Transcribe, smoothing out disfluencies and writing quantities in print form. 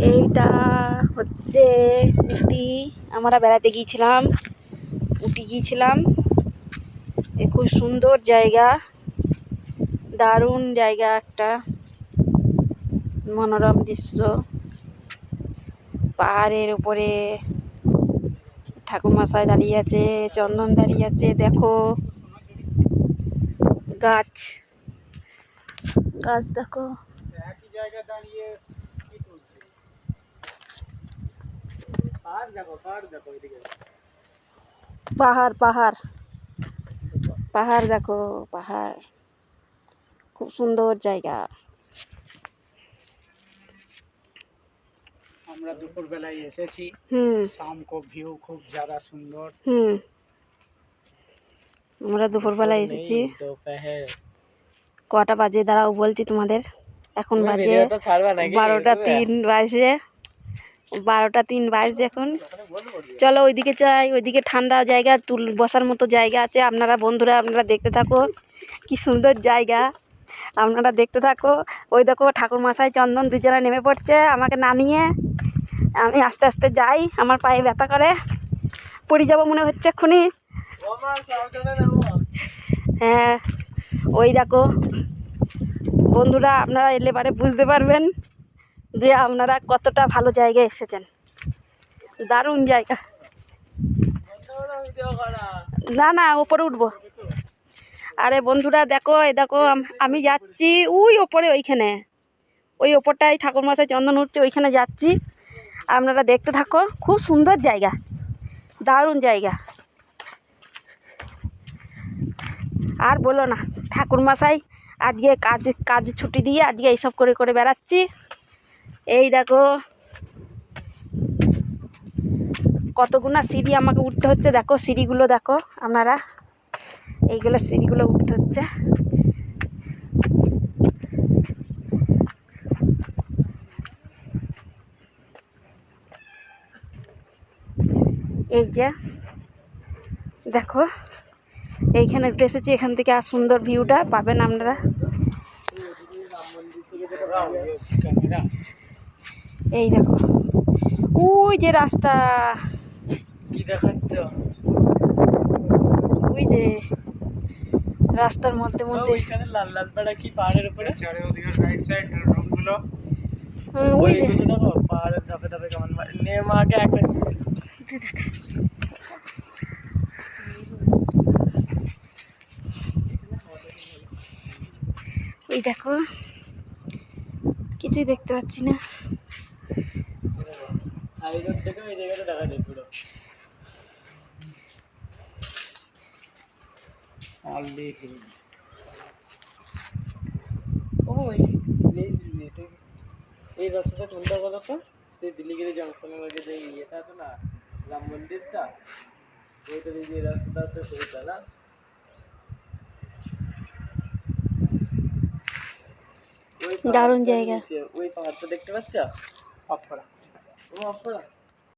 এইটা হচ্ছে উটি। আমরা বেড়াতে গিয়েছিলাম, উটি গিয়েছিলাম। খুব সুন্দর জায়গা, দারুণ জায়গা, একটা মনোরম দৃশ্য। পাহাড়ের উপরে ঠাকুরমশাই দাঁড়িয়ে আছে, চন্দন দাঁড়িয়ে আছে। দেখো গাছ গাছ দেখো। পাহাড় পাহাড় পাহাড় দেখো, পাহাড়। খুব সুন্দর জায়গা। আমরা দুপুর বেলায় এসেছি। शाम को व्यू খুব ज़्यादा সুন্দর। আমরা দুপুর বেলায় এসেছি। কটা বাজে দাঁড়াও বলছি তোমাদের। এখন বাজে 12টা 3 বাজে, 12টা 3 বাজছে এখন। চলো ওইদিকে যাই, ওইদিকে ঠান্ডা জায়গা, বসার মতো জায়গা আছে। আপনারা বন্ধুরা আপনারা দেখতে থাকো, কি সুন্দর জায়গা, আপনারা দেখতে থাকো। ওই দেখো ঠাকুরমশাই চন্দন দুজনে নেমে পড়ছে আমাকে নামিয়ে। আমি আস্তে আস্তে যাই, আমার পায়ে ব্যথা করে, পড়ে যাবো মনে হচ্ছে এক্ষুনি। হ্যাঁ, ওই দেখো বন্ধুরা, আপনারা এলে বারে বুঝতে পারবেন যে আপনারা কতটা ভালো জায়গায় এসেছেন। দারুণ জায়গা। না না, ওপরে উঠবো। আরে বন্ধুরা দেখো, এই দেখো আমি যাচ্ছি ওই ওপরে, ওইখানে ওই ওপরটাই ঠাকুরমশাই চন্দন উঠছে, ওইখানে যাচ্ছি। আপনারা দেখতে থাকো, খুব সুন্দর জায়গা, দারুণ জায়গা। আর বলো না, ঠাকুরমশাই আজকে কাজ ছুটি দিয়ে আজকে এইসব করে করে বেড়াচ্ছি। এই দেখো কতগুনা সিঁড়ি আমাকে উঠতে হচ্ছে। দেখো সিঁড়িগুলো দেখো আপনারা, এইগুলো সিঁড়িগুলো উঠতে হচ্ছে। এই যে দেখো এইখানে উঠে এসেছি, এখান থেকে আর সুন্দর ভিউটা পাবেন আপনারা। এই দেখো ওই যে রাস্তা, কি দেখাচ্ছ? ওই যে রাস্তার মধ্যে মধ্যে ওইখানে লাল লাল পাড়া কি পাহাড়ের উপরে সাইড সাইড রুমগুলো, ওই যে দেখো পাহাড়ের ধাপে ধাপে কেমন নেমে আগে একটা। ওই দেখো কিছুই দেখতে পাচ্ছি না। হাইরোড থেকে ওই জায়গাটা দেখা যায় পুরো। এই রাস্তাটা কোনটা বলো তো? সেই দিল্লিগিরি জংশনের মধ্যে যে ইয়েটা আছে না, রাম মন্দিরটা, ওইটা দিয়ে যে রাস্তাটা আছে সেইটা না? দারুণ জায়গা। ওই পাহাড়টা দেখতে পাচ্ছ? অফ করা।